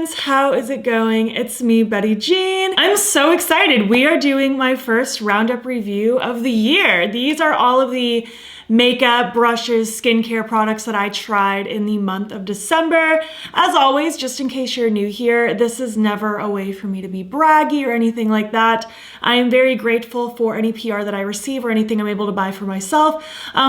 friends, how is it going? It's me, Betty Jean. I'm so excited. We are doing my first Roundup review of the year. These are all of the makeup, brushes, skincare products that I tried in the month of December. As always, just in case you're new here, this is never a way for me to be braggy or anything like that. I am very grateful for any PR that I receive or anything I'm able to buy for myself.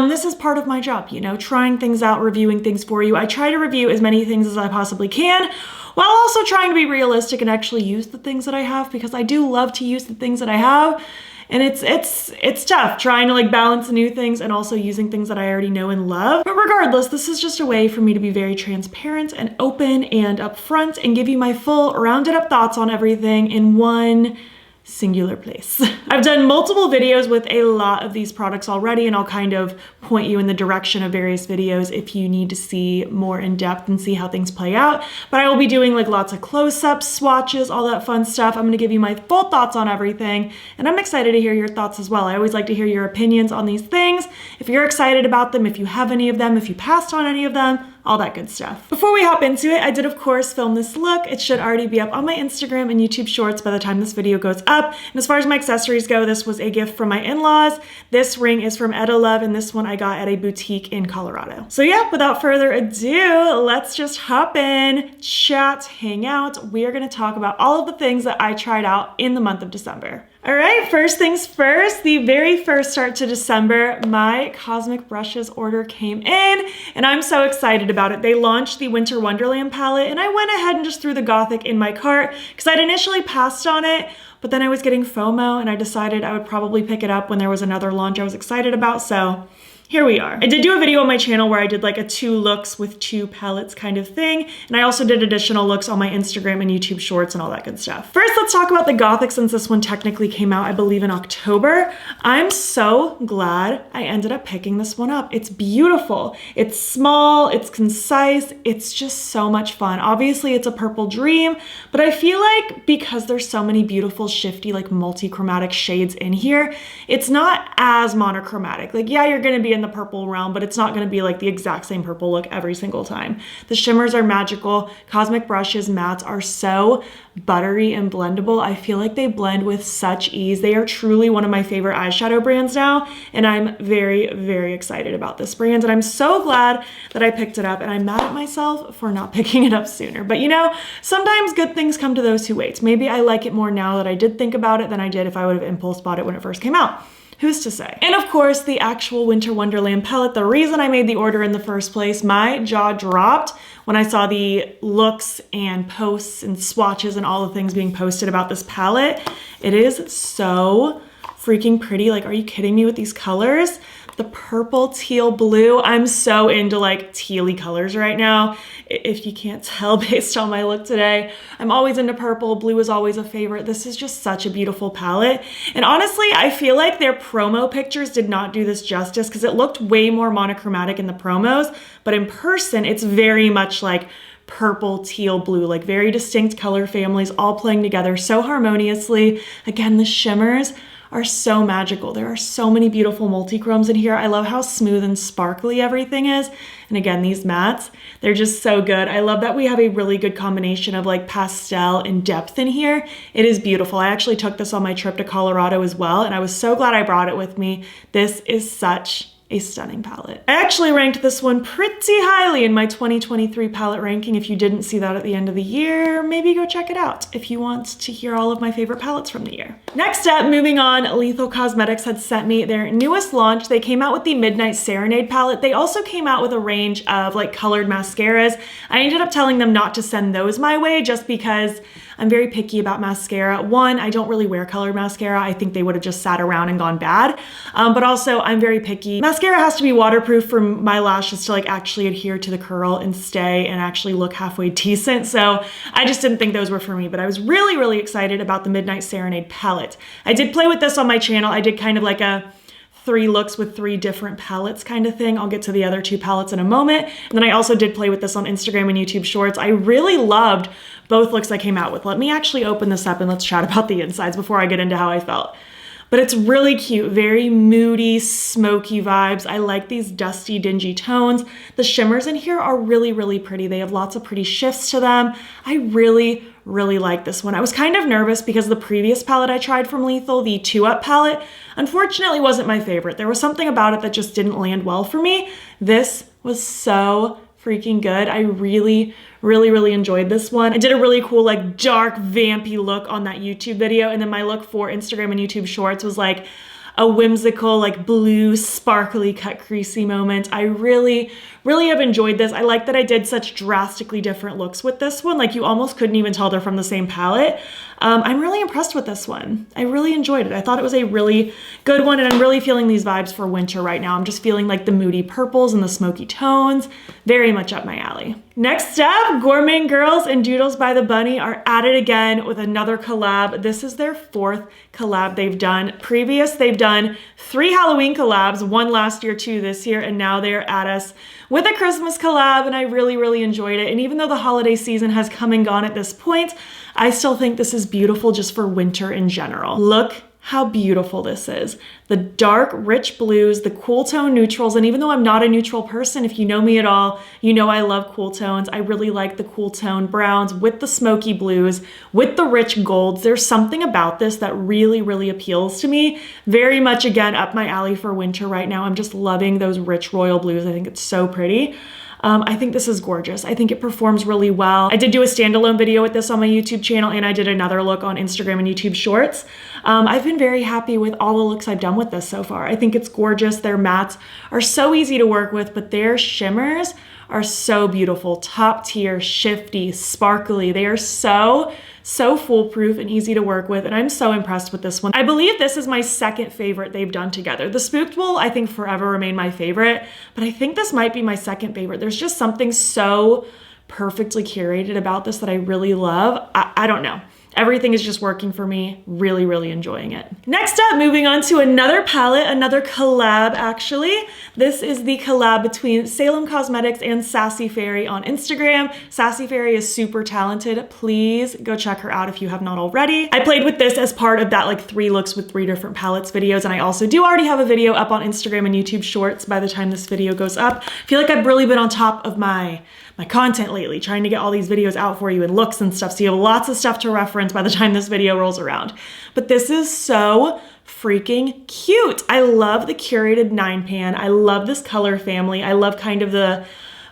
This is part of my job, you know, trying things out, reviewing things for you. I try to review as many things as I possibly can, while also trying to be realistic and actually use the things that I have, because I do love to use the things that I have. And it's tough trying to like balance new things and also using things that I already know and love. But regardless, this is just a way for me to be very transparent and open and upfront and give you my full rounded up thoughts on everything in one singular place. I've done multiple videos with a lot of these products already, and I'll kind of point you in the direction of various videos if you need to see more in depth and see how things play out. But I will be doing like lots of close-ups, swatches, all that fun stuff. I'm going to give you my full thoughts on everything, and I'm excited to hear your thoughts as well. I always like to hear your opinions on these things. If you're excited about them, if you have any of them, if you passed on any of them, all that good stuff. Before we hop into it, I did of course film this look. It should already be up on my Instagram and YouTube shorts by the time this video goes up. And as far as my accessories go, this was a gift from my in-laws. This ring is from Love, and this one I got at a boutique in Colorado. So yeah, without further ado, let's just hop in, chat, hang out. We are gonna talk about all of the things that I tried out in the month of December. All right, first things first, the very first start to December, my Cosmic Brushes order came in, and I'm so excited about it. They launched the Winter Wonderland palette, and I went ahead and just threw the Gothic in my cart because I'd initially passed on it, but then I was getting FOMO, and I decided I would probably pick it up when there was another launch I was excited about, so here we are. I did do a video on my channel where I did like a 2 looks with 2 palettes kind of thing. And I also did additional looks on my Instagram and YouTube shorts and all that good stuff. First, let's talk about the Gothic, since this one technically came out, I believe, in October. I'm so glad I ended up picking this one up. It's beautiful. It's small, it's concise, it's just so much fun. Obviously it's a purple dream, but I feel like because there's so many beautiful shifty like multi-chromatic shades in here, it's not as monochromatic. Like, yeah, you're gonna be in the purple realm, but it's not going to be like the exact same purple look every single time. The shimmers are magical. Cosmic Brushes mattes are so buttery and blendable. I feel like they blend with such ease. They are truly one of my favorite eyeshadow brands now, and I'm very, very excited about this brand, and I'm so glad that I picked it up, and I'm mad at myself for not picking it up sooner. But you know, sometimes good things come to those who wait. Maybe I like it more now that I did think about it than I did if I would have impulse bought it when it first came out. Who's to say? And of course, the actual Winter Wonderland palette, the reason I made the order in the first place, my jaw dropped when I saw the looks and posts and swatches and all the things being posted about this palette. It is so freaking pretty. Like, are you kidding me with these colors? The purple, teal, blue. I'm so into like tealy colors right now. If you can't tell based on my look today, I'm always into purple. Blue is always a favorite. This is just such a beautiful palette. And honestly, I feel like their promo pictures did not do this justice because it looked way more monochromatic in the promos, but in person, it's very much like purple, teal, blue, like very distinct color families all playing together so harmoniously. Again, the shimmers are so magical. There are so many beautiful multi-chromes in here. I love how smooth and sparkly everything is. And again, these mattes, they're just so good. I love that we have a really good combination of like pastel and depth in here. It is beautiful. I actually took this on my trip to Colorado as well, and I was so glad I brought it with me. This is such a stunning palette. I actually ranked this one pretty highly in my 2023 palette ranking. If you didn't see that at the end of the year, maybe go check it out if you want to hear all of my favorite palettes from the year. Next up, moving on, Lethal Cosmetics had sent me their newest launch. They came out with the Midnight Serenade palette. They also came out with a range of like colored mascaras. I ended up telling them not to send those my way just because I'm very picky about mascara. One, I don't really wear colored mascara. I think they would have just sat around and gone bad. But also I'm very picky. Mascara has to be waterproof for my lashes to like actually adhere to the curl and stay and actually look halfway decent. So I just didn't think those were for me, but I was really, really excited about the Midnight Serenade palette. I did play with this on my channel. I did kind of like a 3 looks with 3 different palettes kind of thing. I'll get to the other 2 palettes in a moment. And then I also did play with this on Instagram and YouTube shorts. I really loved both looks I came out with. Let me actually open this up and let's chat about the insides before I get into how I felt. but it's really cute. Very moody, smoky vibes. I like these dusty, dingy tones. The shimmers in here are really, really pretty. They have lots of pretty shifts to them. I really like this one. I was kind of nervous because the previous palette I tried from Lethal, the 2-Up palette, unfortunately wasn't my favorite. There was something about it that just didn't land well for me. This was so freaking good. I really enjoyed this one. I did a really cool like dark vampy look on that YouTube video, and then my look for Instagram and YouTube Shorts was like a whimsical like blue sparkly cut creasy moment. I really have enjoyed this. I like that I did such drastically different looks with this one. Like you almost couldn't even tell they're from the same palette. I'm really impressed with this one. I really enjoyed it. I thought it was a really good one, and I'm really feeling these vibes for winter right now. I'm just feeling like the moody purples and the smoky tones. Very much up my alley. Next up, Gourmet Girls and Doodles by the Bunny are at it again with another collab. This is their 4th collab they've done. They've done 3 Halloween collabs, 1 last year, 2 this year, and now they're at us with a Christmas collab, and I really enjoyed it. And even though the holiday season has come and gone at this point, I still think this is beautiful just for winter in general. Look how beautiful this is. The dark, rich blues, the cool tone neutrals, and even though I'm not a neutral person, if you know me at all, you know I love cool tones. I really like the cool tone browns with the smoky blues, with the rich golds. There's something about this that really appeals to me. Very much, again, up my alley for winter right now. I'm just loving those rich royal blues. I think it's so pretty. I think this is gorgeous. I think it performs really well. I did do a standalone video with this on my YouTube channel, and I did another look on Instagram and YouTube Shorts. I've been very happy with all the looks I've done with this so far. I think it's gorgeous. Their mattes are so easy to work with, but their shimmers are so beautiful. Top tier, shifty, sparkly. They are so foolproof and easy to work with, and I'm so impressed with this one. I believe this is my 2nd favorite they've done together. The Spooked will, I think, forever remain my favorite, but I think this might be my 2nd favorite. There's just something so perfectly curated about this that I really love. I don't know. Everything is just working for me. Really enjoying it. Next up, moving on to another palette, another collab actually. This is the collab between Salem Cosmetics and Sassy Fairy on Instagram. Sassy Fairy is super talented. Please go check her out if you have not already. I played with this as part of that like 3 looks with 3 different palettes videos, and I also do already have a video up on Instagram and YouTube Shorts by the time this video goes up. I feel like I've really been on top of my content lately, trying to get all these videos out for you and looks and stuff, so you have lots of stuff to reference by the time this video rolls around. But this is so freaking cute. I love the curated 9-pan. I love this color family. I love kind of the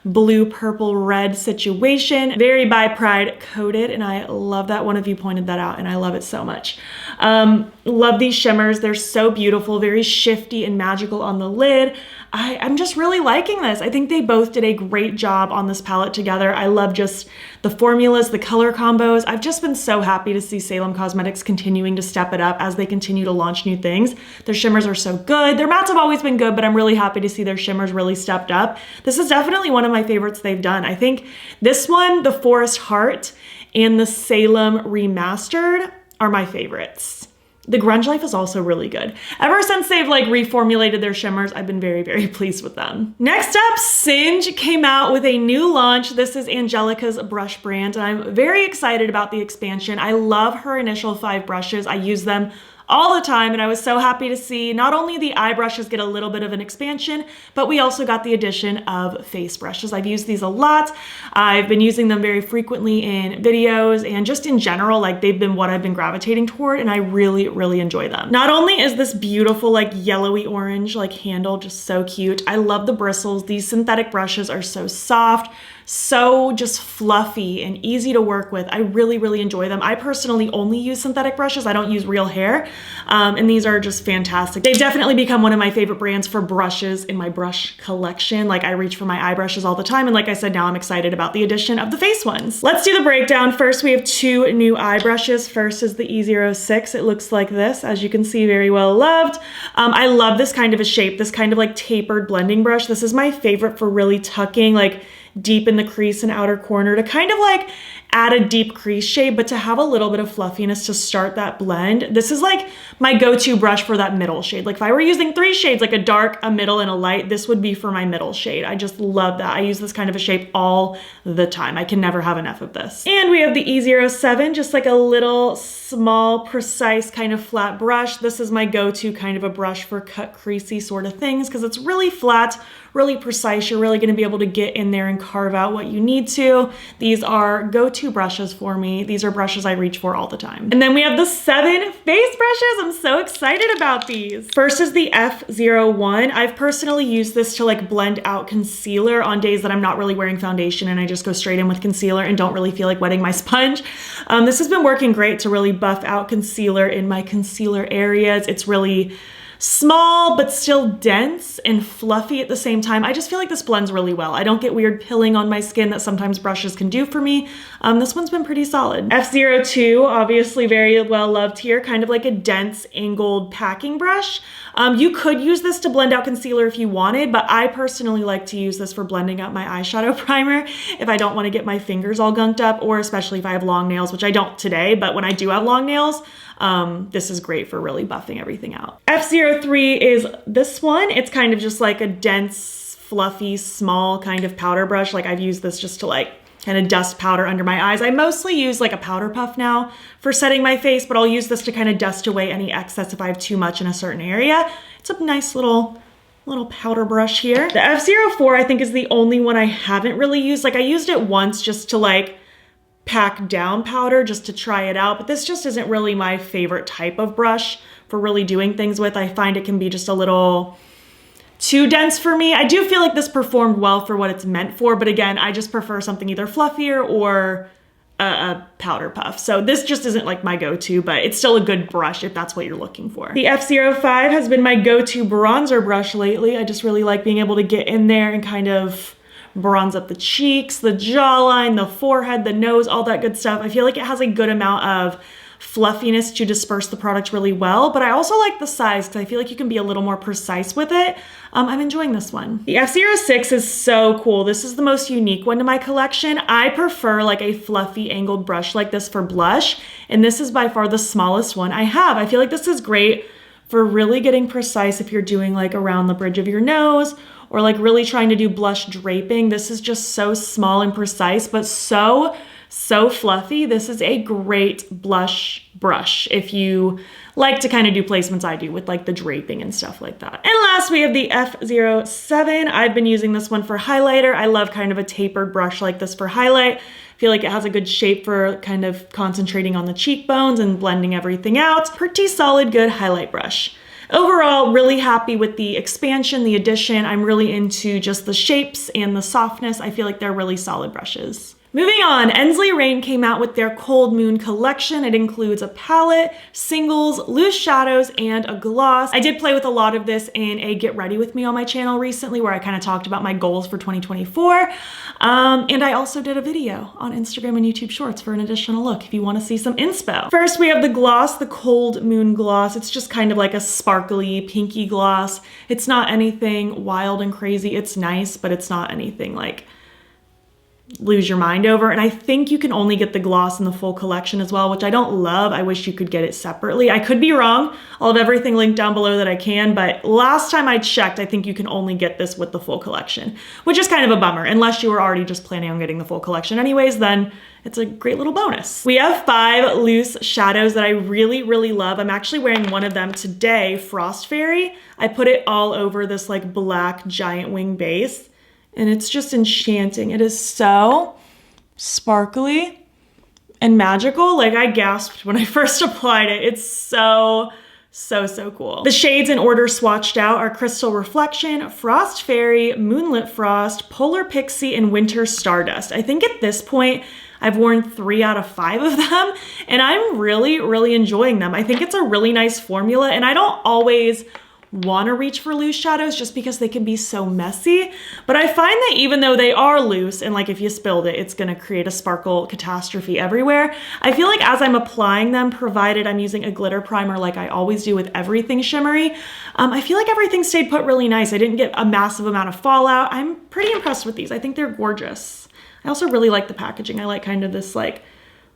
blue, purple, red situation. Very by Pride coated, and I love that one of you pointed that out, and I love it so much. Love these shimmers. They're so beautiful, very shifty and magical on the lid. I'm just really liking this. I think they both did a great job on this palette together. I love just the formulas, the color combos. I've just been so happy to see Salem Cosmetics continuing to step it up as they continue to launch new things. Their shimmers are so good. Their mattes have always been good, but I'm really happy to see their shimmers really stepped up. This is definitely one of my favorites they've done. I think this one, the Forest Heart and the Salem Remastered, are my favorites. The Grunge Life is also really good. Ever since they've like reformulated their shimmers, I've been very pleased with them. Next up, Singe came out with a new launch. This is Angelica's brush brand, and I'm very excited about the expansion. I love her initial 5 brushes. I use them all the time, and I was so happy to see not only the eye brushes get a little bit of an expansion, but we also got the addition of face brushes. I've used these a lot. I've been using them very frequently in videos, and just in general, like they've been what I've been gravitating toward, and I really enjoy them. Not only is this beautiful like yellowy orange like handle just so cute, I love the bristles. These synthetic brushes are so soft, so just fluffy and easy to work with. I really enjoy them. I personally only use synthetic brushes. I don't use real hair. And these are just fantastic. They've definitely become one of my favorite brands for brushes in my brush collection. Like I reach for my eye brushes all the time. And like I said, now I'm excited about the addition of the face ones. Let's do the breakdown. First, we have 2 new eye brushes. First is the E06. It looks like this, as you can see, very well loved. I love this kind of a shape, this kind of like tapered blending brush. This is my favorite for really tucking like deep in the crease and outer corner to kind of like add a deep crease shade, but to have a little bit of fluffiness to start that blend. This is like my go-to brush for that middle shade. Like if I were using 3 shades, like a dark, a middle, and a light, this would be for my middle shade. I just love that. I use this kind of a shape all the time. I can never have enough of this. And we have the E07, just like a little small, precise kind of flat brush. This is my go-to kind of a brush for cut creasy sort of things because it's really flat, really precise. You're really gonna be able to get in there and carve out what you need to. These are go-to brushes for me. These are brushes I reach for all the time. And then we have the 7 face brushes. I'm so excited about these. First is the F01. I've personally used this to like blend out concealer on days that I'm not really wearing foundation and I just go straight in with concealer and don't really feel like wetting my sponge. This has been working great to really buff out concealer in my concealer areas. It's really small, but still dense and fluffy at the same time. I just feel like this blends really well. I don't get weird pilling on my skin that sometimes brushes can do for me. This one's been pretty solid. F02, obviously very well loved here, kind of like a dense angled packing brush. You could use this to blend out concealer if you wanted, but I personally like to use this for blending out my eyeshadow primer if I don't want to get my fingers all gunked up, or especially if I have long nails, which I don't today, but when I do have long nails, this is great for really buffing everything out. F03 is this one. It's kind of just like a dense, fluffy, small kind of powder brush. Like I've used this just to like kind of dust powder under my eyes. I mostly use like a powder puff now for setting my face, but I'll use this to kind of dust away any excess if I have too much in a certain area. It's a nice little powder brush here. The F04 I think is the only one I haven't really used. Like I used it once just to like pack down powder just to try it out, but this just isn't really my favorite type of brush for really doing things with. I find it can be just a little too dense for me. I do feel like this performed well for what it's meant for, but again, I just prefer something either fluffier or a powder puff. So this just isn't like my go-to, but it's still a good brush if that's what you're looking for. The F05 has been my go-to bronzer brush lately. I just really like being able to get in there and kind of bronze up the cheeks, the jawline, the forehead, the nose, all that good stuff. I feel like it has a good amount of fluffiness to disperse the product really well, but I also like the size because I feel like you can be a little more precise with it. I'm enjoying this one. The F06 is so cool. This is the most unique one to my collection. I prefer like a fluffy angled brush like this for blush, and this is by far the smallest one I have. I feel like this is great for really getting precise if you're doing like around the bridge of your nose or like really trying to do blush draping. This is just so small and precise, but so fluffy. This is a great blush brush if you like to kind of do placements I do with like the draping and stuff like that. And last we have the F07. I've been using this one for highlighter. I love kind of a tapered brush like this for highlight. I feel like it has a good shape for kind of concentrating on the cheekbones and blending everything out. Pretty solid, good highlight brush. Overall, really happy with the expansion, the addition. I'm really into just the shapes and the softness. I feel like they're really solid brushes. Moving on, Endsley Rain came out with their Cold Moon collection. It includes a palette, singles, loose shadows, and a gloss. I did play with a lot of this in a Get Ready With Me on my channel recently where I kind of talked about my goals for 2024. And I also did a video on Instagram and YouTube Shorts for an additional look if you want to see some inspo. First, we have the gloss, the Cold Moon gloss. It's just kind of like a sparkly, pinky gloss. It's not anything wild and crazy. It's nice, but it's not anything like lose your mind over. And I think you can only get the gloss in the full collection as well, which I don't love. I wish you could get it separately. I could be wrong. I'll have everything linked down below that I can, but last time I checked, I think you can only get this with the full collection, which is kind of a bummer. Unless you were already just planning on getting the full collection anyways, then it's a great little bonus. We have 5 loose shadows that I really, really love. I'm actually wearing one of them today, Frost Fairy. I put it all over this like black giant wing base, and it's just enchanting. It is so sparkly and magical. Like I gasped when I first applied it. It's so cool. The shades in order swatched out are Crystal Reflection, Frost Fairy, Moonlit Frost, Polar Pixie, and Winter Stardust. I think at this point, I've worn 3 out of 5 of them, and I'm really, really enjoying them. I think it's a really nice formula, and I don't always want to reach for loose shadows just because they can be so messy. But I find that even though they are loose and like if you spilled it, it's going to create a sparkle catastrophe everywhere, I feel like as I'm applying them, provided I'm using a glitter primer like I always do with everything shimmery, I feel like everything stayed put really nice. I didn't get a massive amount of fallout. I'm pretty impressed with these. I think they're gorgeous. I also really like the packaging. I like kind of this like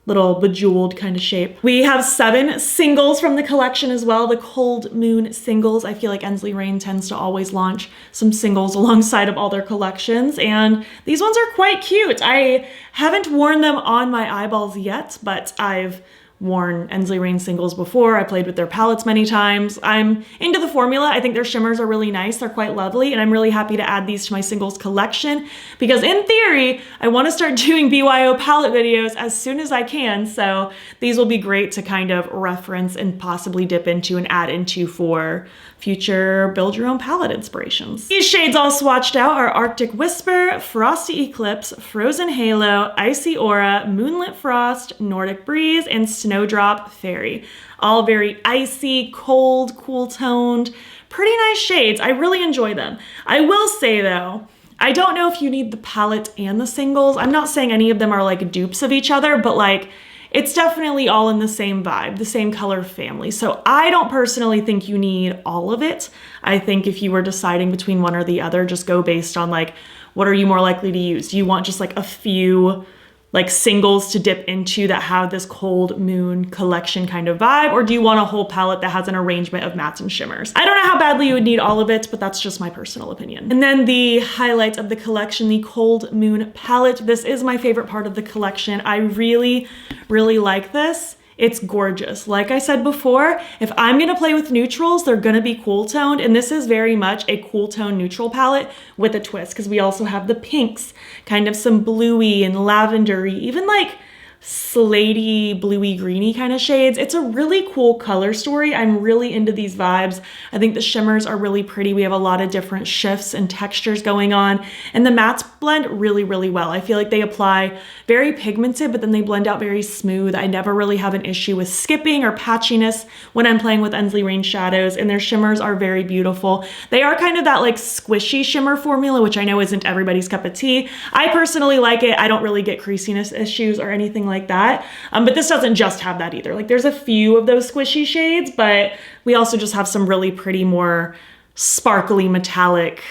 little bejeweled kind of shape. We have 7 singles from the collection as well, the Cold Moon singles. I feel like Endsley Rain tends to always launch some singles alongside of all their collections, and these ones are quite cute. I haven't worn them on my eyeballs yet, but I've worn Endsley Rain singles before. I played with their palettes many times. I'm into the formula. I think their shimmers are really nice. They're quite lovely, and I'm really happy to add these to my singles collection because in theory, I want to start doing BYO palette videos as soon as I can, so these will be great to kind of reference and possibly dip into and add into for future build your own palette inspirations. These shades all swatched out are Arctic Whisper, Frosty Eclipse, Frozen Halo, Icy Aura, Moonlit Frost, Nordic Breeze, and Snowdrop Fairy. All very icy, cold, cool toned, pretty nice shades. I really enjoy them. I will say though, I don't know if you need the palette and the singles. I'm not saying any of them are like dupes of each other, but like it's definitely all in the same vibe, the same color family. So I don't personally think you need all of it. I think if you were deciding between one or the other, just go based on like, what are you more likely to use? Do you want just like a few like singles to dip into that have this Cold Moon collection kind of vibe? Or do you want a whole palette that has an arrangement of mattes and shimmers? I don't know how badly you would need all of it, but that's just my personal opinion. And then the highlight of the collection, the Cold Moon palette. This is my favorite part of the collection. I really, really like this. It's gorgeous. Like I said before, if I'm gonna play with neutrals, they're gonna be cool toned, and this is very much a cool tone neutral palette with a twist, because we also have the pinks, kind of some bluey and lavendery, even like slatey, bluey, greeny kind of shades. It's a really cool color story. I'm really into these vibes. I think the shimmers are really pretty. We have a lot of different shifts and textures going on, and the mattes blend really, really well. I feel like they apply very pigmented, but then they blend out very smooth. I never really have an issue with skipping or patchiness when I'm playing with Endsley Rain shadows, and their shimmers are very beautiful. They are kind of that like squishy shimmer formula, which I know isn't everybody's cup of tea. I personally like it. I don't really get creasiness issues or anything like that. But this doesn't just have that either. Like there's a few of those squishy shades, but we also just have some really pretty, more sparkly, metallic,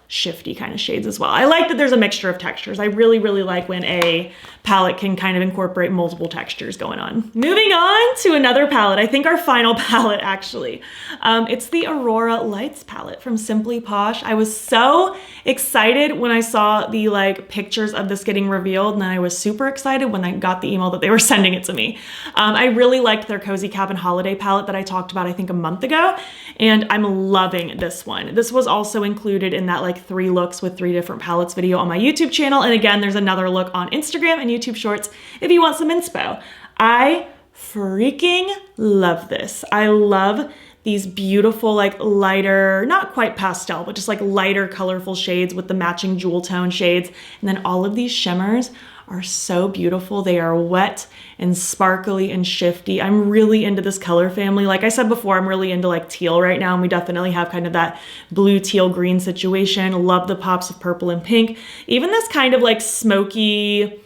shifty kind of shades as well. I like that there's a mixture of textures. I really, really like when a palette can kind of incorporate multiple textures going on. Moving on to another palette, I think our final palette actually. It's the Aurora Lights palette from Simply Posh. I was so excited when I saw the like pictures of this getting revealed, and then I was super excited when I got the email that they were sending it to me. I really liked their Cozy Cabin Holiday palette that I talked about I think a month ago, and I'm loving this one. This was also included in that like 3 looks with 3 different palettes video on my YouTube channel, and again there's another look on Instagram and YouTube Shorts if you want some inspo. I freaking love this. I love these beautiful like lighter, not quite pastel, but just like lighter colorful shades with the matching jewel tone shades, and then all of these shimmers are so beautiful. They are wet and sparkly and shifty. I'm really into this color family. Like I said before, I'm really into like teal right now, and we definitely have kind of that blue teal green situation. Love the pops of purple and pink. Even this kind of like smoky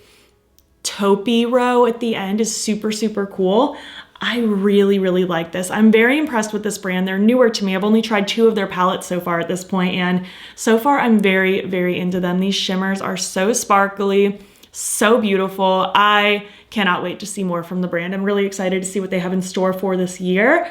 taupey row at the end is super, super cool. I really, really like this. I'm very impressed with this brand. They're newer to me. I've only tried 2 of their palettes so far at this point, and so far I'm very, very into them. These shimmers are so sparkly, so beautiful. I cannot wait to see more from the brand. I'm really excited to see what they have in store for this year.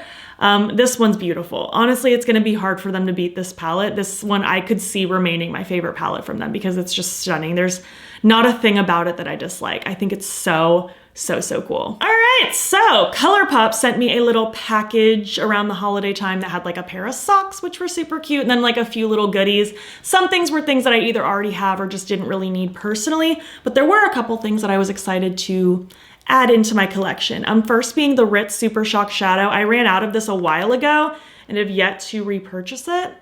This one's beautiful. Honestly, it's going to be hard for them to beat this palette. This one I could see remaining my favorite palette from them because it's just stunning. There's not a thing about it that I dislike. I think it's so cool. All right, so Colourpop sent me a little package around the holiday time that had like a pair of socks, which were super cute, and then like a few little goodies. Some things were things that I either already have or just didn't really need personally, but there were a couple things that I was excited to add into my collection. First being the Ritz Super Shock Shadow. I ran out of this a while ago and have yet to repurchase it.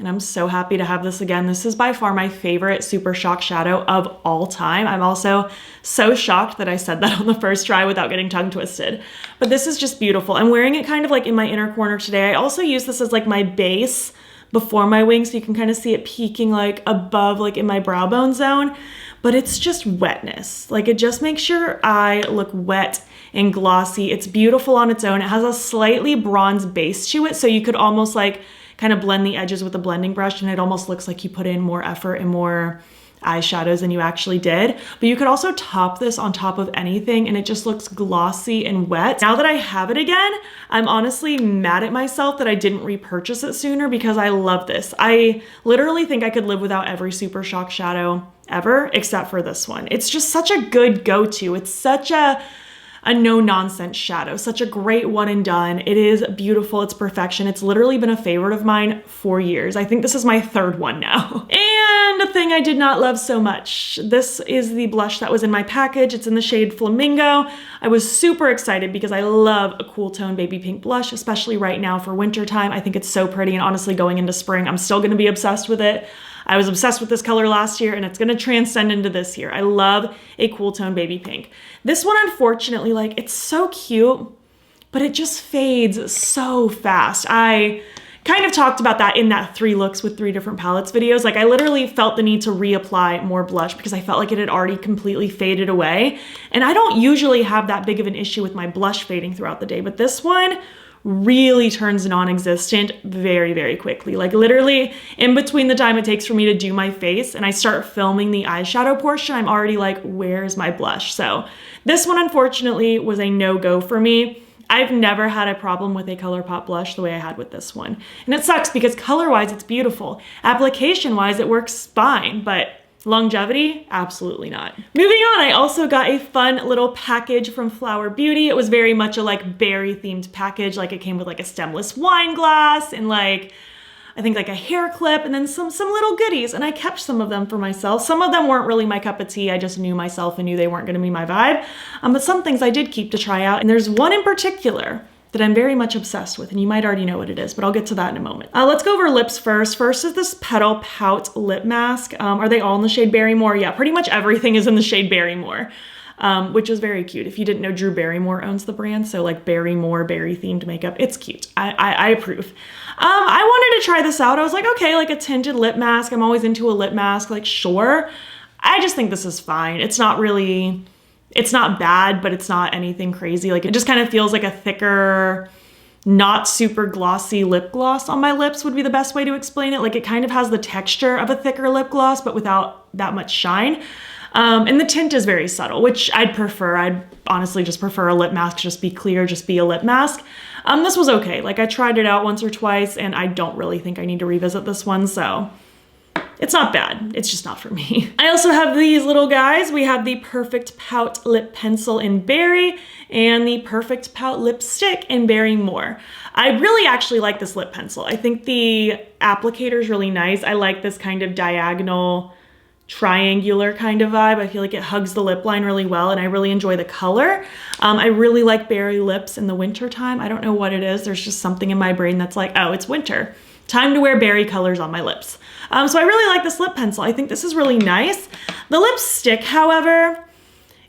And I'm so happy to have this again. This is by far my favorite Super Shock shadow of all time. I'm also so shocked that I said that on the first try without getting tongue twisted. But this is just beautiful. I'm wearing it kind of like in my inner corner today. I also use this as like my base before my wing, so you can kind of see it peeking like above, like in my brow bone zone. But it's just wetness. Like it just makes your eye look wet and glossy. It's beautiful on its own. It has a slightly bronze base to it, so you could almost like kind of blend the edges with a blending brush, and it almost looks like you put in more effort and more eyeshadows than you actually did. But you could also top this on top of anything and it just looks glossy and wet. Now that I have it again, I'm honestly mad at myself that I didn't repurchase it sooner because I love this. I literally think I could live without every Super Shock shadow ever, except for this one. It's just such a good go-to. It's such a no-nonsense shadow, such a great one and done. It is beautiful, it's perfection. It's literally been a favorite of mine for years. I think this is my third one now. And a thing I did not love so much. This is the blush that was in my package. It's in the shade Flamingo. I was super excited because I love a cool tone baby pink blush, especially right now for winter time. I think it's so pretty, and honestly going into spring, I'm still gonna be obsessed with it. I was obsessed with this color last year and it's gonna transcend into this year. I love a cool tone baby pink. This one, unfortunately, like it's so cute, but it just fades so fast. I kind of talked about that in that 3 looks with 3 different palettes videos. Like I literally felt the need to reapply more blush because I felt like it had already completely faded away. And I don't usually have that big of an issue with my blush fading throughout the day, but this one really turns non-existent very, very quickly. Like literally in between the time it takes for me to do my face and I start filming the eyeshadow portion, I'm already like, where's my blush? So this one unfortunately was a no-go for me. I've never had a problem with a Colourpop blush the way I had with this one. And it sucks because color-wise it's beautiful. Application-wise it works fine, but longevity? Absolutely not. Moving on, I also got a fun little package from Flower Beauty. It was very much a like berry themed package. Like it came with like a stemless wine glass and like, I think like a hair clip and then some little goodies. And I kept some of them for myself. Some of them weren't really my cup of tea. I just knew myself and knew they weren't gonna be my vibe. But some things I did keep to try out. And there's one in particular that I'm very much obsessed with, and you might already know what it is, but I'll get to that in a moment. Let's go over lips first. First is this Petal Pout lip mask. Are they all in the shade Barrymore? Yeah, pretty much everything is in the shade Barrymore, which is very cute. If you didn't know, Drew Barrymore owns the brand, so like Barrymore, berry themed makeup, it's cute. I approve. I wanted to try this out. I was like, okay, like a tinted lip mask. I'm always into a lip mask, like sure. I just think this is fine. It's not really, it's not bad, but it's not anything crazy. Like it just kind of feels like a thicker, not super glossy lip gloss on my lips would be the best way to explain it. Like it kind of has the texture of a thicker lip gloss, but without that much shine. And the tint is very subtle, which I'd prefer. I'd honestly just prefer a lip mask, just be clear, just be a lip mask. This was okay. Like I tried it out once or twice and I don't really think I need to revisit this one. So it's not bad, it's just not for me. I also have these little guys. We have the Perfect Pout Lip Pencil in Berry and the Perfect Pout Lipstick in Berry More. I really actually like this lip pencil. I think the applicator is really nice. I like this kind of diagonal, triangular kind of vibe. I feel like it hugs the lip line really well and I really enjoy the color. I really like berry lips in the winter time. I don't know what it is. There's just something in my brain that's like, oh, it's winter. Time to wear berry colors on my lips. So I really like this lip pencil. I think this is really nice. The lipstick, however,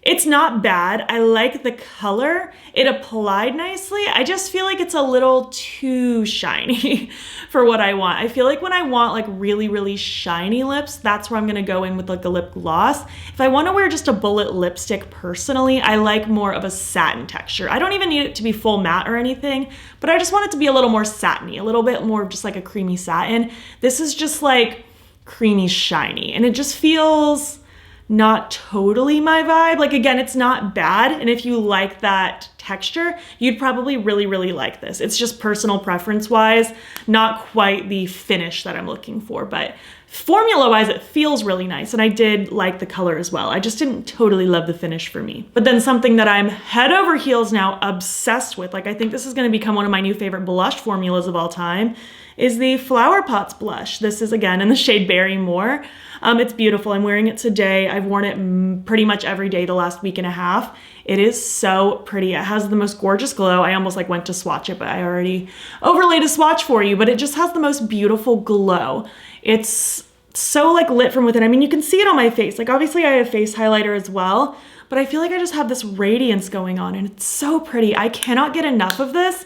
it's not bad. I like the color. It applied nicely. I just feel like it's a little too shiny for what I want. I feel like when I want like really, really shiny lips, that's where I'm gonna go in with like a lip gloss. If I wanna wear just a bullet lipstick personally, I like more of a satin texture. I don't even need it to be full matte or anything, but I just want it to be a little more satiny, a little bit more of just like a creamy satin. This is just like creamy shiny and it just feels not totally my vibe. Like again, it's not bad. And if you like that texture, you'd probably really, really like this. It's just personal preference wise, not quite the finish that I'm looking for, but formula wise, it feels really nice. And I did like the color as well. I just didn't totally love the finish for me. But then something that I'm head over heels now obsessed with, like I think this is gonna become one of my new favorite blush formulas of all time, is the Flower Pots blush. This is again in the shade Berry More. It's beautiful. I'm wearing it today. I've worn it pretty much every day the last week and a half. It is so pretty. It has the most gorgeous glow. I almost like went to swatch it, but I already overlaid a swatch for you, but it just has the most beautiful glow. It's so like lit from within. I mean, you can see it on my face. Like obviously I have face highlighter as well, but I feel like I just have this radiance going on and it's so pretty. I cannot get enough of this.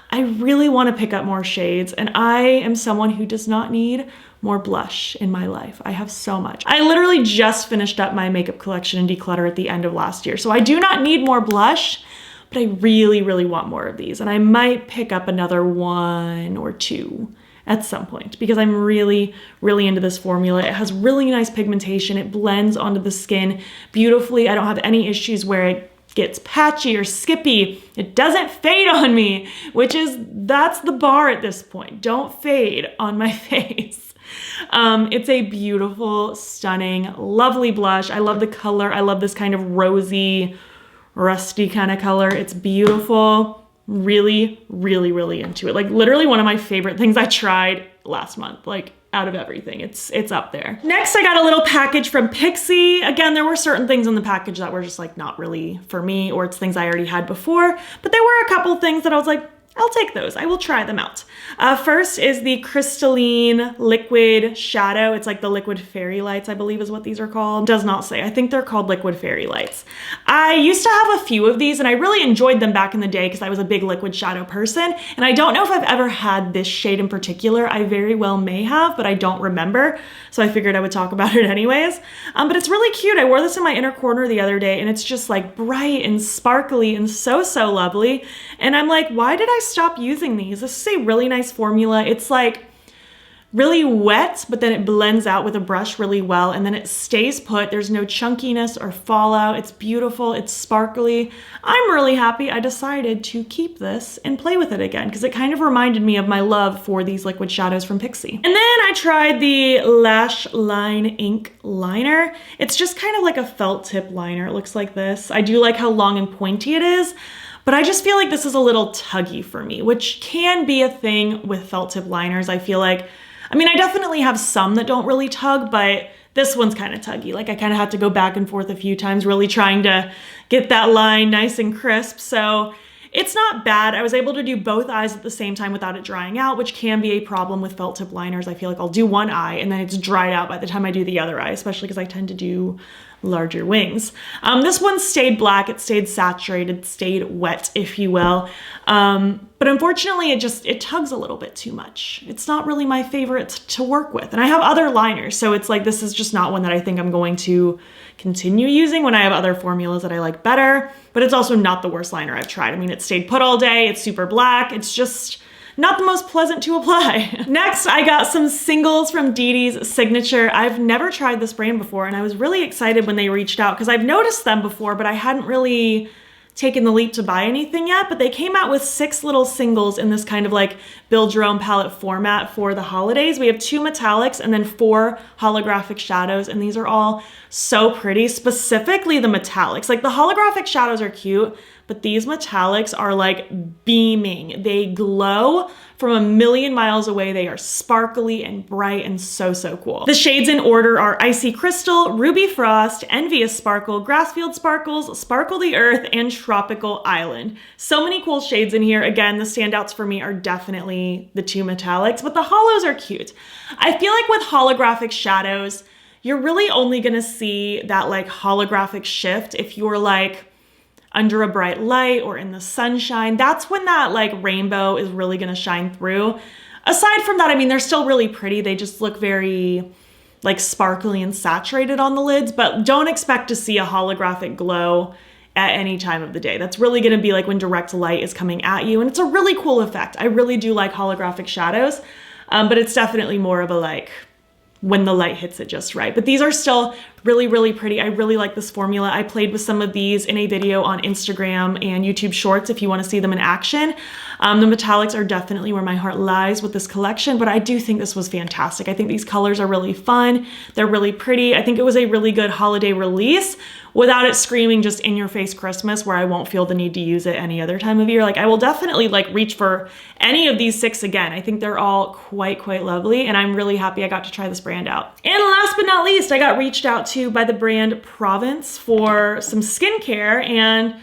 I really want to pick up more shades, and I am someone who does not need more blush in my life. I have so much. I literally just finished up my makeup collection and declutter at the end of last year, so I do not need more blush, but I really, really want more of these, and I might pick up another 1 or 2 at some point because I'm really, really into this formula. It has really nice pigmentation. It blends onto the skin beautifully. I don't have any issues where it gets patchy or skippy. It doesn't fade on me, that's the bar at this point. Don't fade on my face. It's a beautiful, stunning, lovely blush. I love the color. I love this kind of rosy, rusty kind of color. It's beautiful. Really, really, really into it. Like literally one of my favorite things I tried last month, like out of everything. It's up there. Next, I got a little package from Pixi. Again, there were certain things in the package that were just like not really for me, or it's things I already had before, but there were a couple things that I was like, I'll take those. I will try them out. First is the Crystalline Liquid Shadow. It's like the Liquid Fairy Lights, I believe is what these are called. Does not say. I think they're called Liquid Fairy Lights. I used to have a few of these and I really enjoyed them back in the day because I was a big liquid shadow person. And I don't know if I've ever had this shade in particular. I very well may have, but I don't remember. So I figured I would talk about it anyways. But it's really cute. I wore this in my inner corner the other day and it's just like bright and sparkly and so, so lovely. And I'm like, why did I stop using these? This is a really nice formula. It's like really wet, but then it blends out with a brush really well and then it stays put. There's no chunkiness or fallout. It's beautiful. It's sparkly. I'm really happy I decided to keep this and play with it again because it kind of reminded me of my love for these liquid shadows from Pixi. And then I tried the Lash Line Ink Liner. It's just kind of like a felt tip liner. It looks like this. I do like how long and pointy it is, but I just feel like this is a little tuggy for me, which can be a thing with felt tip liners. I feel like, I mean, I definitely have some that don't really tug, but this one's kind of tuggy. Like I kind of have to go back and forth a few times, really trying to get that line nice and crisp. So it's not bad. I was able to do both eyes at the same time without it drying out, which can be a problem with felt tip liners. I feel like I'll do one eye and then it's dried out by the time I do the other eye, especially because I tend to do larger wings. This one stayed black, it stayed saturated, stayed wet, if you will. But unfortunately, it tugs a little bit too much. It's not really my favorite to work with. And I have other liners, so it's like, this is just not one that I think I'm going to continue using when I have other formulas that I like better. But it's also not the worst liner I've tried. I mean, it stayed put all day, it's super black, it's just not the most pleasant to apply. Next, I got some singles from Dee Dee's Signature. I've never tried this brand before and I was really excited when they reached out because I've noticed them before, but I hadn't really taken the leap to buy anything yet, but they came out with 6 little singles in this kind of like build your own palette format for the holidays. We have 2 metallics and then 4 holographic shadows, and these are all so pretty, specifically the metallics. Like the holographic shadows are cute, but these metallics are like beaming. They glow from a million miles away. They are sparkly and bright and so, so cool. The shades in order are Icy Crystal, Ruby Frost, Envious Sparkle, Grassfield Sparkles, Sparkle the Earth, and Tropical Island. So many cool shades in here. Again, the standouts for me are definitely the 2 metallics, but the holos are cute. I feel like with holographic shadows, you're really only gonna see that like holographic shift if you're like under a bright light or in the sunshine. That's when that like rainbow is really gonna shine through. Aside from that, I mean, they're still really pretty. They just look very like sparkly and saturated on the lids, but don't expect to see a holographic glow at any time of the day. That's really gonna be like when direct light is coming at you, and it's a really cool effect. I really do like holographic shadows, but it's definitely more of a like when the light hits it just right. But these are still Really, really pretty. I really like this formula. I played with some of these in a video on Instagram and YouTube Shorts if you want to see them in action. The metallics are definitely where my heart lies with this collection, but I do think this was fantastic. I think these colors are really fun. They're really pretty. I think it was a really good holiday release without it screaming just in your face Christmas where I won't feel the need to use it any other time of year. Like I will definitely like reach for any of these 6 again. I think they're all quite lovely, and I'm really happy I got to try this brand out. And last but not least, I got reached out to by the brand Province for some skincare, and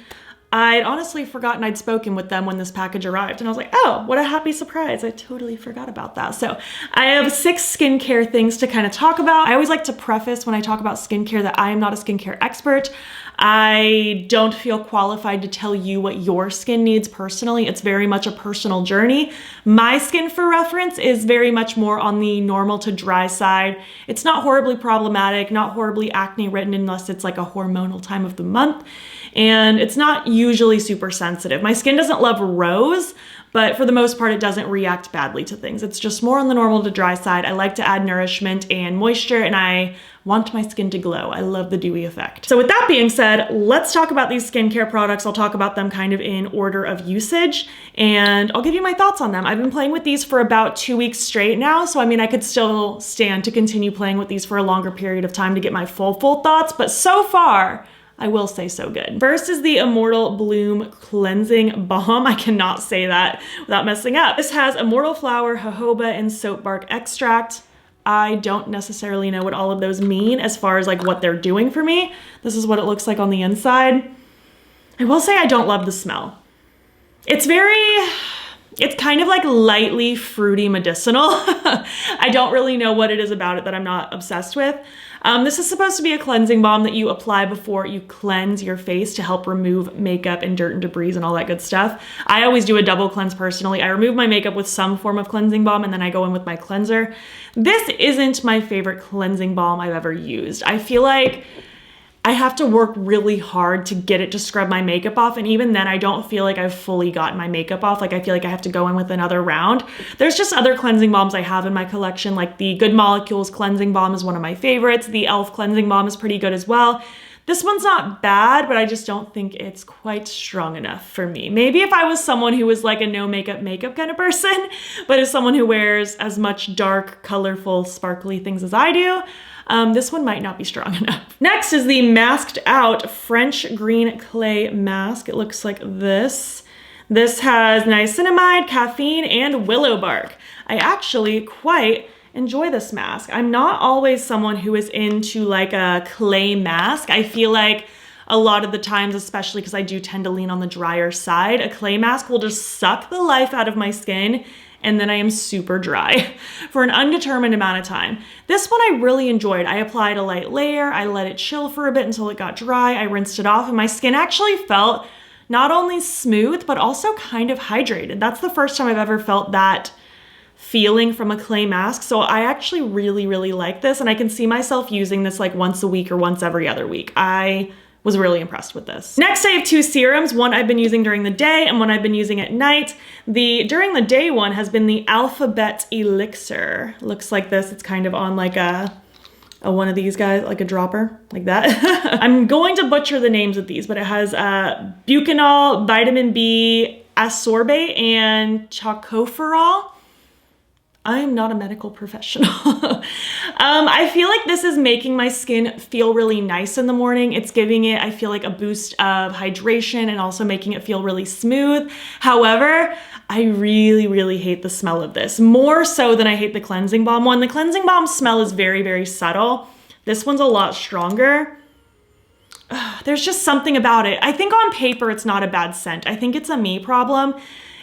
I'd honestly forgotten I'd spoken with them when this package arrived, and I was like, oh, what a happy surprise. I totally forgot about that. So I have 6 skincare things to kind of talk about. I always like to preface when I talk about skincare that I am not a skincare expert. I don't feel qualified to tell you what your skin needs personally. It's very much a personal journey. My skin, for reference, is very much more on the normal to dry side. It's not horribly problematic, not horribly acne ridden unless it's like a hormonal time of the month. And it's not usually super sensitive. My skin doesn't love rose, but for the most part, it doesn't react badly to things. It's just more on the normal to dry side. I like to add nourishment and moisture, and I want my skin to glow. I love the dewy effect. So with that being said, let's talk about these skincare products. I'll talk about them kind of in order of usage, and I'll give you my thoughts on them. I've been playing with these for about 2 weeks straight now, so I mean, I could still stand to continue playing with these for a longer period of time to get my full thoughts, but so far, I will say so good. First is the Immortal Bloom Cleansing Balm. I cannot say that without messing up. This has immortal flower, jojoba, and soap bark extract. I don't necessarily know what all of those mean as far as like what they're doing for me. This is what it looks like on the inside. I will say I don't love the smell. It's kind of like lightly fruity medicinal. I don't really know what it is about it that I'm not obsessed with. This is supposed to be a cleansing balm that you apply before you cleanse your face to help remove makeup and dirt and debris and all that good stuff. I always do a double cleanse personally. I remove my makeup with some form of cleansing balm and then I go in with my cleanser. This isn't my favorite cleansing balm I've ever used. I feel like I have to work really hard to get it to scrub my makeup off, and even then I don't feel like I've fully gotten my makeup off. Like I feel like I have to go in with another round. There's just other cleansing balms I have in my collection, like the Good Molecules cleansing balm is one of my favorites. The e.l.f. cleansing balm is pretty good as well. This one's not bad, but I just don't think it's quite strong enough for me. Maybe if I was someone who was like a no makeup kind of person, but as someone who wears as much dark, colorful, sparkly things as I do, this one might not be strong enough. Next is the Masked Out French Green Clay Mask. It looks like this. This has niacinamide, caffeine, and willow bark. I actually quite enjoy this mask. I'm not always someone who is into like a clay mask. I feel like a lot of the times, especially because I do tend to lean on the drier side, a clay mask will just suck the life out of my skin and then I am super dry for an undetermined amount of time. This one I really enjoyed. I applied a light layer, I let it chill for a bit until it got dry, I rinsed it off, and my skin actually felt not only smooth, but also kind of hydrated. That's the first time I've ever felt that feeling from a clay mask. So I actually really like this, and I can see myself using this like once a week or once every other week. I was really impressed with this. Next, I have 2 serums. One I've been using during the day and one I've been using at night. The during the day one has been the Alphabet Elixir. Looks like this. It's kind of on like a one of these guys, like a dropper, like that. I'm going to butcher the names of these, but it has bucanol, vitamin B, ascorbate, and tocopherol. I am not a medical professional. I feel like this is making my skin feel really nice in the morning. It's giving it, I feel like, a boost of hydration and also making it feel really smooth. However, I really hate the smell of this, more so than I hate the cleansing balm one. The cleansing balm smell is very subtle. This one's a lot stronger. There's just something about it. I think on paper it's not a bad scent. I think it's a me problem.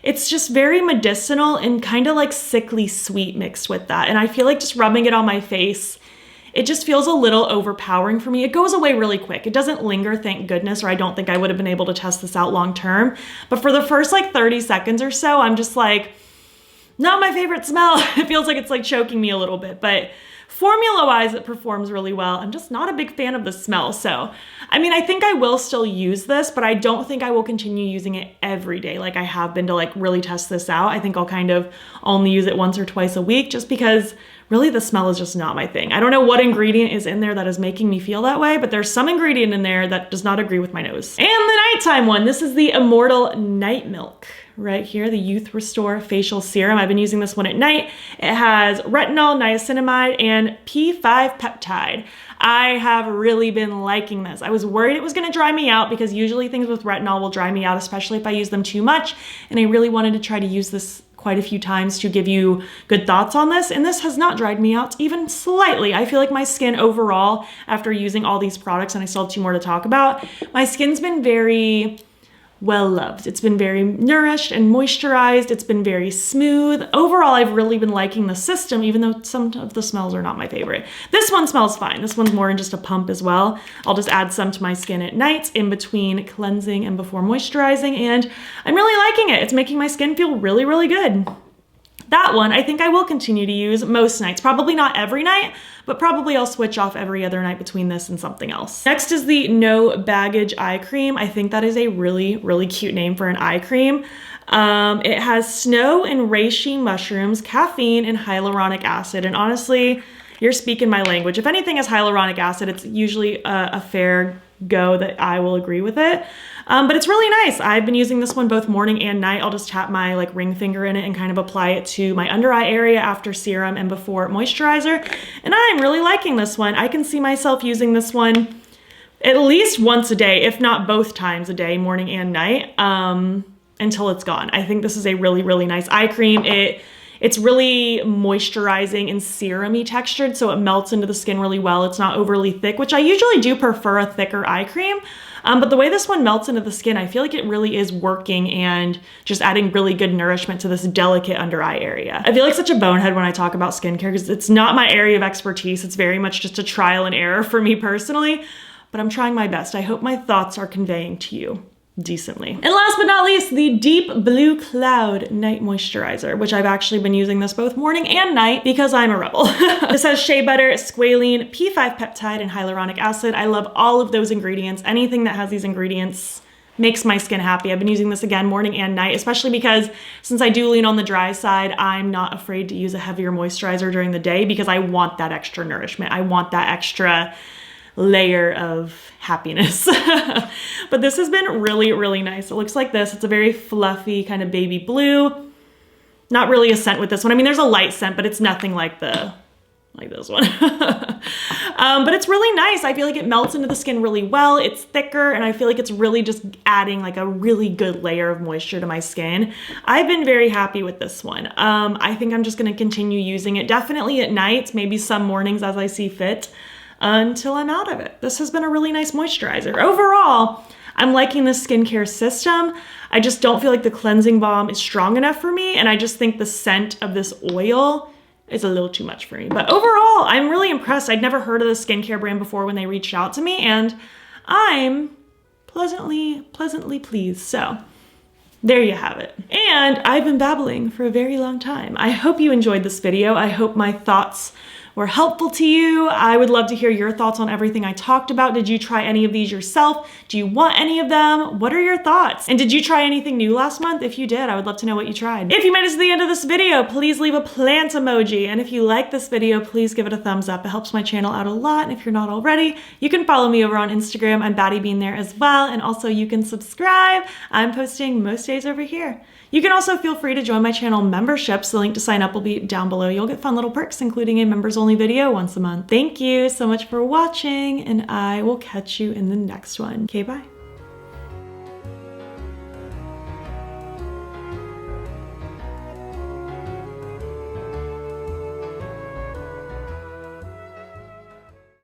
It's just very medicinal and kind of like sickly sweet mixed with that. And I feel like just rubbing it on my face, it just feels a little overpowering for me. It goes away really quick. It doesn't linger, thank goodness, or I don't think I would have been able to test this out long term. But for the first like 30 seconds or so, I'm just like, not my favorite smell. It feels like it's like choking me a little bit, but formula-wise, it performs really well. I'm just not a big fan of the smell. So, I mean, I think I will still use this, but I don't think I will continue using it every day like I have been to like really test this out. I think I'll kind of only use it once or twice a week just because really the smell is just not my thing. I don't know what ingredient is in there that is making me feel that way, but there's some ingredient in there that does not agree with my nose. And the nighttime one, this is the Immortal Night Milk. Right here, the Youth Restore Facial Serum. I've been using this one at night. It has retinol, niacinamide, and P5 peptide. I have really been liking this. I was worried it was gonna dry me out because usually things with retinol will dry me out, especially if I use them too much. And I really wanted to try to use this quite a few times to give you good thoughts on this. And this has not dried me out even slightly. I feel like my skin overall, after using all these products, and I still have 2 more to talk about, my skin's been very well loved. It's been very nourished and moisturized. It's been very smooth. Overall, I've really been liking the system, even though some of the smells are not my favorite. This one smells fine. This one's more in just a pump as well. I'll just add some to my skin at night in between cleansing and before moisturizing, and I'm really liking it. It's making my skin feel really, really good. That one, I think I will continue to use most nights. Probably not every night, but probably I'll switch off every other night between this and something else. Next is the No Baggage Eye Cream. I think that is a really, really cute name for an eye cream. It has snow and reishi mushrooms, caffeine, and hyaluronic acid. And honestly, you're speaking my language. If anything has hyaluronic acid, it's usually a fair go that I will agree with it. But it's really nice. I've been using this one both morning and night. I'll just tap my like ring finger in it and kind of apply it to my under eye area after serum and before moisturizer. And I'm really liking this one. I can see myself using this one at least once a day, if not both times a day, morning and night, until it's gone. I think this is a really, really nice eye cream. It's really moisturizing and serum-y textured, so it melts into the skin really well. It's not overly thick, which I usually do prefer a thicker eye cream. But the way this one melts into the skin, I feel like it really is working and just adding really good nourishment to this delicate under eye area. I feel like such a bonehead when I talk about skincare because it's not my area of expertise. It's very much just a trial and error for me personally, but I'm trying my best. I hope my thoughts are conveying to you decently. And last but not least, the Deep Blue Cloud Night Moisturizer, which I've actually been using this both morning and night because I'm a rebel. This has shea butter, squalene, P5 peptide, and hyaluronic acid. I love all of those ingredients. Anything that has these ingredients makes my skin happy. I've been using this again morning and night, especially because since I do lean on the dry side, I'm not afraid to use a heavier moisturizer during the day because I want that extra nourishment. I want that extra layer of happiness. But this has been really, really nice. It looks like this. It's a very fluffy kind of baby blue. Not really a scent with this one. I mean, there's a light scent, but it's nothing like this one. But it's really nice. I feel like it melts into the skin really well. It's thicker, and I feel like it's really just adding like a really good layer of moisture to my skin. I've been very happy with this one. I think I'm just gonna continue using it, definitely at night, maybe some mornings as I see fit, until I'm out of it. This has been a really nice moisturizer. Overall, I'm liking this skincare system. I just don't feel like the cleansing balm is strong enough for me, and I just think the scent of this oil is a little too much for me. But overall, I'm really impressed. I'd never heard of this skincare brand before when they reached out to me, and I'm pleasantly pleased. So there you have it. And I've been babbling for a very long time. I hope you enjoyed this video. I hope my thoughts were helpful to you. I would love to hear your thoughts on everything I talked about. Did you try any of these yourself? Do you want any of them? What are your thoughts? And did you try anything new last month? If you did, I would love to know what you tried. If you made it to the end of this video, please leave a plant emoji. And if you like this video, please give it a thumbs up. It helps my channel out a lot. And if you're not already, you can follow me over on Instagram. I'm battybean there as well. And also you can subscribe. I'm posting most days over here. You can also feel free to join my channel memberships. The link to sign up will be down below. You'll get fun little perks, including a members only video once a month. Thank you so much for watching, and I will catch you in the next one. Okay, bye.